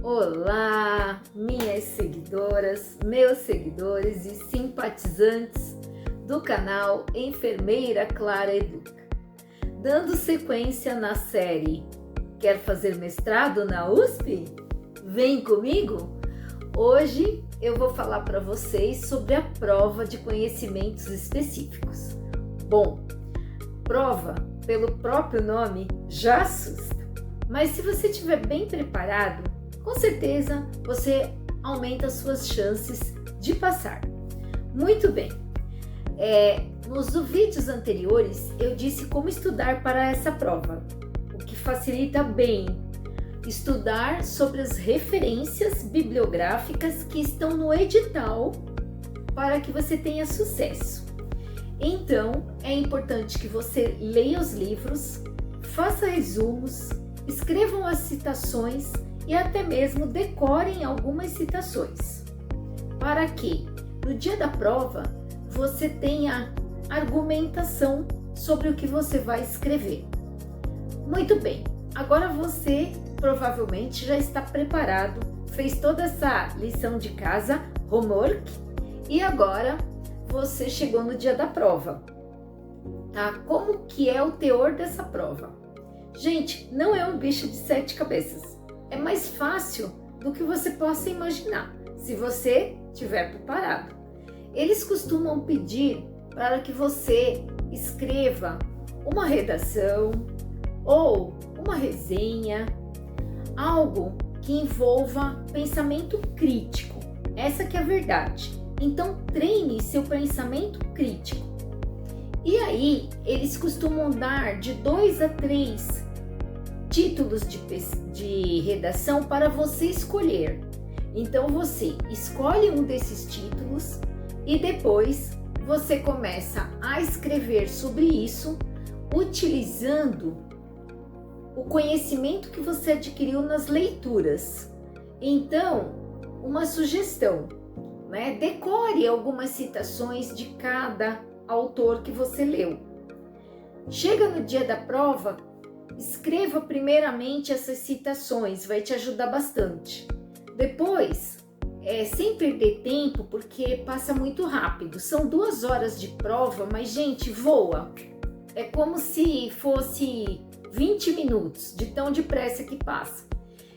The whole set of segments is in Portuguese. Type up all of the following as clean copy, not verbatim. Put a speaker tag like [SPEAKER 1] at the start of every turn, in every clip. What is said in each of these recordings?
[SPEAKER 1] Olá, minhas seguidoras, meus seguidores e simpatizantes do canal Enfermeira Clara Educa. Dando sequência na série Quer fazer mestrado na USP? Vem comigo? Hoje eu vou falar para vocês sobre a prova de conhecimentos específicos. Bom, prova, pelo próprio nome, já assusta, mas se você estiver bem preparado, com certeza você aumenta as suas chances de passar. Muito bem, nos vídeos anteriores eu disse como estudar para essa prova, o que facilita bem estudar sobre as referências bibliográficas que estão no edital para que você tenha sucesso. Então, é importante que você leia os livros, faça resumos, escrevam as citações e até mesmo decorem algumas citações, para que no dia da prova você tenha argumentação sobre o que você vai escrever. Muito bem, agora você provavelmente já está preparado, fez toda essa lição de casa, homework, e agora você chegou no dia da prova. Tá? Como que é o teor dessa prova? Gente, não é um bicho de 7 cabeças. É mais fácil do que você possa imaginar, se você estiver preparado. Eles costumam pedir para que você escreva uma redação ou uma resenha, algo que envolva pensamento crítico. Essa que é a verdade. Então treine seu pensamento crítico. E aí, eles costumam dar de 2 a 3 títulos de redação para você escolher. Então você escolhe um desses títulos e depois você começa a escrever sobre isso utilizando o conhecimento que você adquiriu nas leituras. Então, uma sugestão, né? Decore algumas citações de cada autor que você leu. Chega no dia da prova, escreva primeiramente essas citações, vai te ajudar bastante. Depois, sem perder tempo, porque passa muito rápido. São 2 horas de prova, mas gente, voa. É como se fosse 20 minutos, de tão depressa que passa.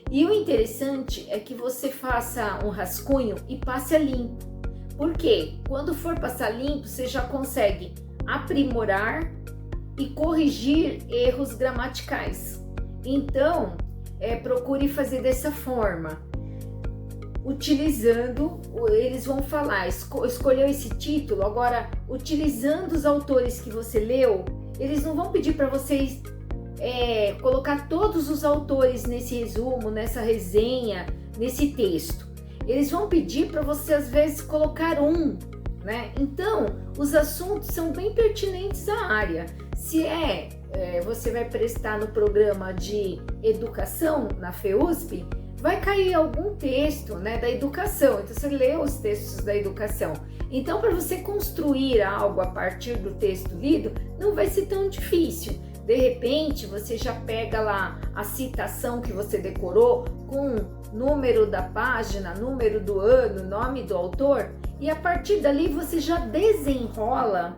[SPEAKER 1] E o interessante é que você faça um rascunho e passe a limpo. Porque quando for passar limpo, você já consegue aprimorar e corrigir erros gramaticais. Então, procure fazer dessa forma. Utilizando, eles vão falar, escolheu esse título, agora utilizando os autores que você leu, eles não vão pedir para vocês colocar todos os autores nesse resumo, nessa resenha, nesse texto. Eles vão pedir para você às vezes colocar um, né? Então, os assuntos são bem pertinentes à área. Se você vai prestar no programa de educação na FEUSP, vai cair algum texto, né, da educação. Então, você lê os textos da educação. Então, para você construir algo a partir do texto lido, não vai ser tão difícil. De repente, você já pega lá a citação que você decorou com número da página, número do ano, nome do autor, e a partir dali você já desenrola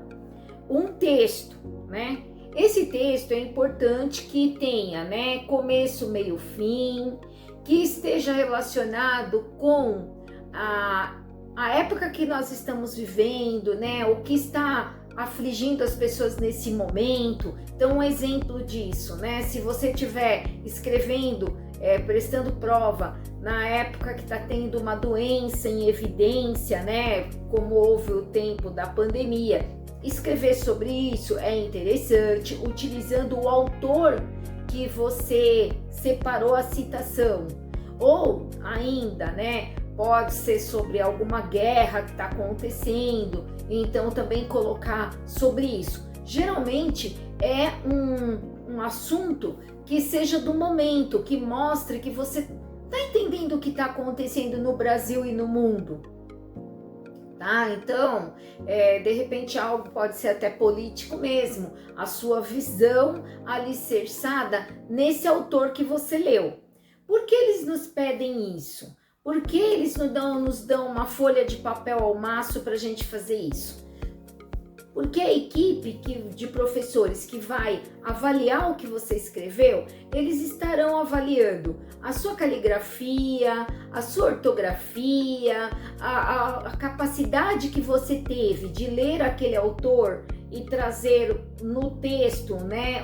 [SPEAKER 1] um texto, né? Esse texto é importante que tenha, né, começo, meio, fim, que esteja relacionado com a época que nós estamos vivendo, né? O que está afligindo as pessoas nesse momento. Então, um exemplo disso, né? Se você estiver escrevendo, prestando prova na época que está tendo uma doença em evidência, né? Como houve o tempo da pandemia, escrever sobre isso é interessante, utilizando o autor que você separou a citação. Ou ainda, né? Pode ser sobre alguma guerra que está acontecendo, então também colocar sobre isso. Geralmente é um assunto que seja do momento, que mostre que você está entendendo o que está acontecendo no Brasil e no mundo. Tá? Então, de repente algo pode ser até político mesmo, a sua visão alicerçada nesse autor que você leu. Por que eles nos pedem isso? Por que eles nos dão uma folha de papel ao maço para a gente fazer isso? Porque a equipe de professores que vai avaliar o que você escreveu, eles estarão avaliando a sua caligrafia, a sua ortografia, a capacidade que você teve de ler aquele autor e trazer no texto, né,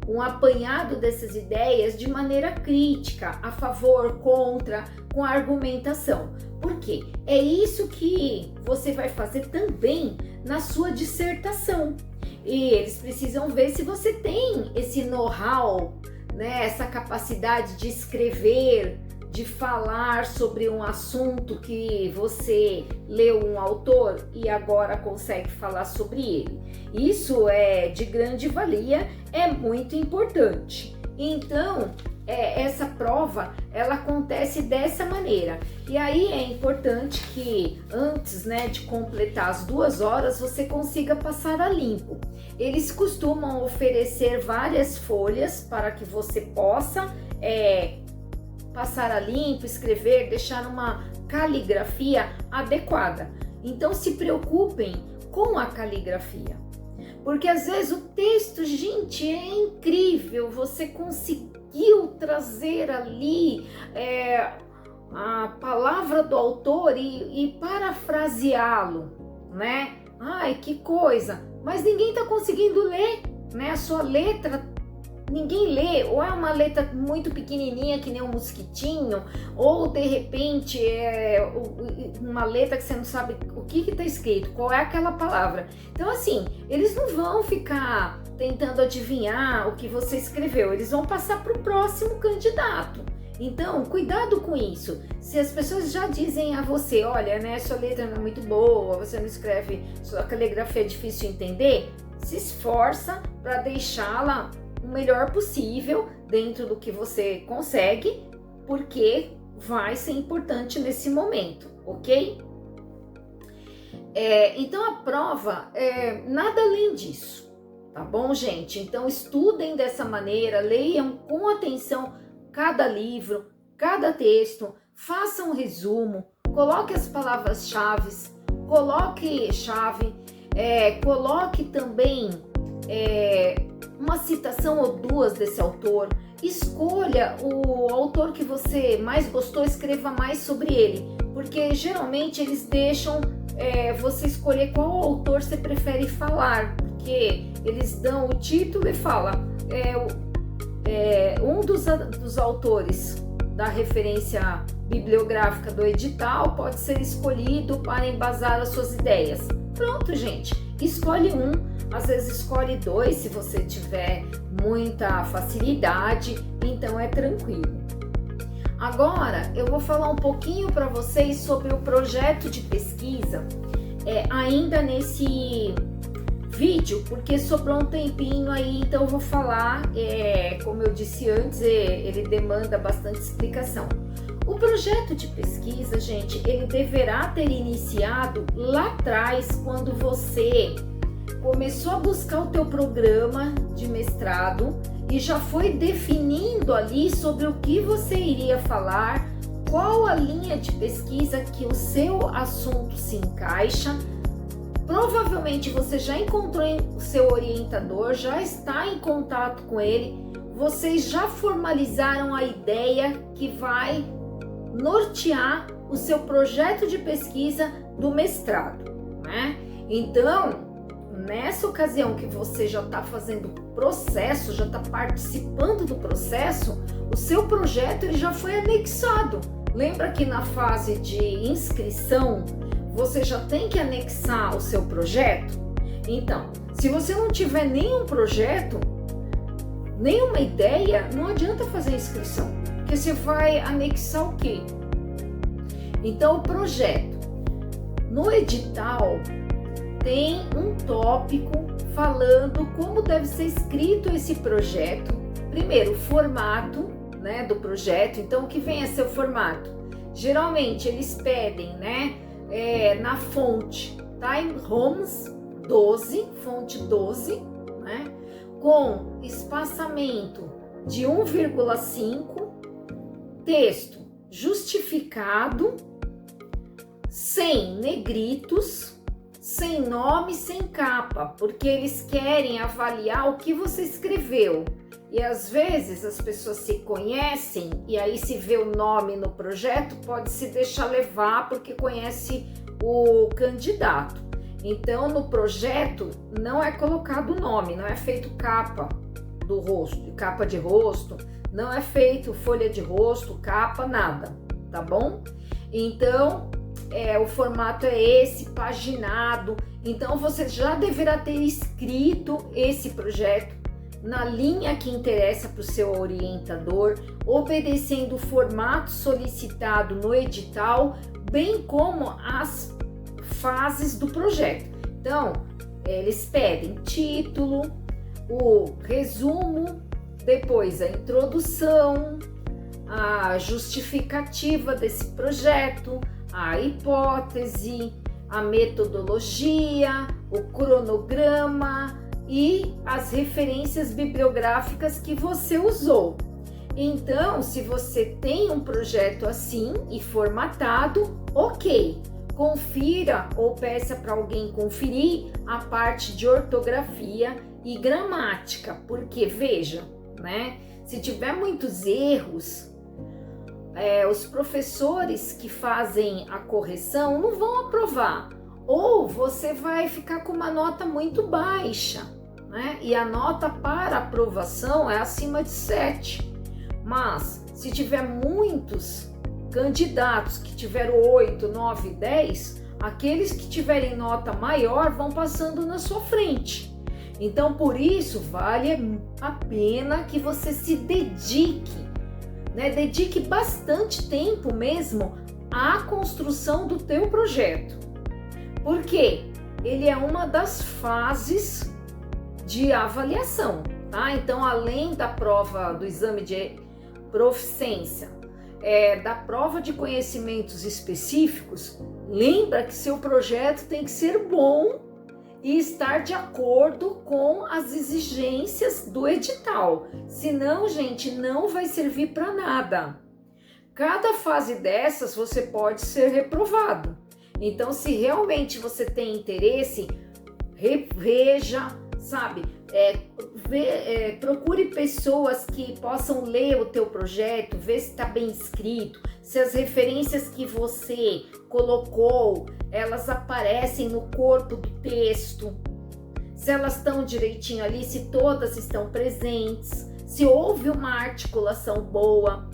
[SPEAKER 1] um apanhado dessas ideias de maneira crítica, a favor, contra, com argumentação. Por quê? É isso que você vai fazer também na sua dissertação. E eles precisam ver se você tem esse know-how, né, essa capacidade de escrever, de falar sobre um assunto que você leu um autor e agora consegue falar sobre ele. Isso é de grande valia, é muito importante. Então, essa prova, ela acontece dessa maneira. E aí é importante que antes, né, de completar as 2 horas, você consiga passar a limpo. Eles costumam oferecer várias folhas para que você possa passar a limpo, escrever, deixar uma caligrafia adequada. Então se preocupem com a caligrafia, porque às vezes o texto, gente, é incrível, você conseguiu trazer ali a palavra do autor e parafraseá-lo, né? Ai, que coisa! Mas ninguém está conseguindo ler, né? A sua letra ninguém lê, ou é uma letra muito pequenininha que nem um mosquitinho, ou de repente é uma letra que você não sabe o que está escrito, qual é aquela palavra. Então assim, eles não vão ficar tentando adivinhar o que você escreveu, eles vão passar para o próximo candidato. Então, cuidado com isso. Se as pessoas já dizem a você, olha, né, sua letra não é muito boa, você não escreve, sua caligrafia é difícil de entender, se esforça para deixá-la o melhor possível dentro do que você consegue, porque vai ser importante nesse momento, ok? Então a prova nada além disso, tá bom, gente? Então estudem dessa maneira, leiam com atenção cada livro, cada texto, façam um resumo, coloque as palavras-chave, coloque também uma citação ou 2 desse autor, escolha o autor que você mais gostou, escreva mais sobre ele, porque geralmente eles deixam você escolher qual autor você prefere falar, porque eles dão o título e fala um dos autores da referência bibliográfica do edital pode ser escolhido para embasar as suas ideias. Pronto, gente, escolhe um, às vezes escolhe 2 se você tiver muita facilidade, então é tranquilo. Agora eu vou falar um pouquinho para vocês sobre o projeto de pesquisa, ainda nesse vídeo, porque sobrou um tempinho aí, então eu vou falar, como eu disse antes, ele demanda bastante explicação. O projeto de pesquisa, gente, ele deverá ter iniciado lá atrás, quando você começou a buscar o teu programa de mestrado e já foi definindo ali sobre o que você iria falar, qual a linha de pesquisa que o seu assunto se encaixa. Provavelmente você já encontrou o seu orientador, já está em contato com ele, vocês já formalizaram a ideia que vai nortear o seu projeto de pesquisa do mestrado, né? Então, nessa ocasião que você já está fazendo o processo, já está participando do processo, o seu projeto ele já foi anexado. Lembra que na fase de inscrição você já tem que anexar o seu projeto? Então, se você não tiver nenhum projeto, nenhuma ideia, não adianta fazer a inscrição, porque você vai anexar o quê? Então, o projeto. No edital, tem um tópico falando como deve ser escrito esse projeto. Primeiro, o formato, né, do projeto. Então, o que vem a ser o formato? Geralmente, eles pedem, né, na fonte Time Roms 12, fonte 12, né, com espaçamento de 1,5 texto justificado, sem negritos, sem nome, sem capa, porque eles querem avaliar o que você escreveu. E às vezes as pessoas se conhecem e aí se vê o nome no projeto, pode se deixar levar porque conhece o candidato. Então no projeto não é colocado o nome, não é feito capa do rosto, capa de rosto, não é feito folha de rosto, capa, nada, tá bom? Então o formato é esse, paginado. Então você já deverá ter escrito esse projeto na linha que interessa para o seu orientador, obedecendo o formato solicitado no edital, bem como as fases do projeto. Então, eles pedem título, o resumo, depois a introdução, a justificativa desse projeto, a hipótese, a metodologia, o cronograma e as referências bibliográficas que você usou. Então, se você tem um projeto assim e formatado, ok, confira ou peça para alguém conferir a parte de ortografia e gramática, porque veja, né? Se tiver muitos erros, os professores que fazem a correção não vão aprovar, ou você vai ficar com uma nota muito baixa, né? E a nota para aprovação é acima de 7. Mas se tiver muitos candidatos que tiveram 8, 9, 10, aqueles que tiverem nota maior vão passando na sua frente. Então, por isso, vale a pena que você se dedique, né? Dedique bastante tempo mesmo à construção do teu projeto. Porque ele é uma das fases de avaliação, tá? Então, além da prova do exame de proficiência, da prova de conhecimentos específicos, lembra que seu projeto tem que ser bom e estar de acordo com as exigências do edital. Senão, gente, não vai servir para nada. Cada fase dessas você pode ser reprovado. Então, se realmente você tem interesse, reveja, sabe? Procure pessoas que possam ler o teu projeto, ver se está bem escrito, se as referências que você colocou, elas aparecem no corpo do texto, se elas estão direitinho ali, se todas estão presentes, se houve uma articulação boa.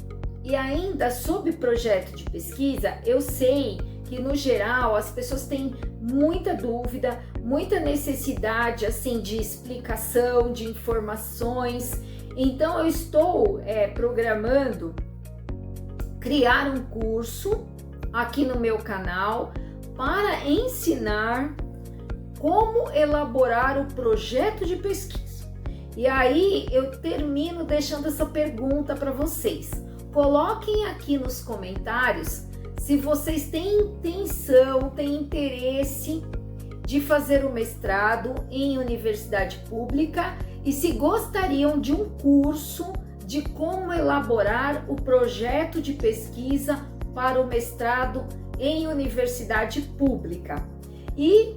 [SPEAKER 1] E ainda sobre projeto de pesquisa, eu sei que no geral as pessoas têm muita dúvida, muita necessidade assim de explicação, de informações. Então eu estou programando criar um curso aqui no meu canal para ensinar como elaborar o projeto de pesquisa. E aí eu termino deixando essa pergunta para vocês. Coloquem aqui nos comentários se vocês têm intenção, têm interesse de fazer o mestrado em universidade pública e se gostariam de um curso de como elaborar o projeto de pesquisa para o mestrado em universidade pública. E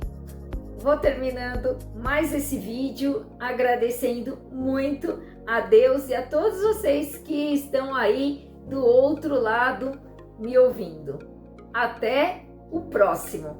[SPEAKER 1] vou terminando mais esse vídeo agradecendo muito a Deus e a todos vocês que estão aí do outro lado me ouvindo. Até o próximo!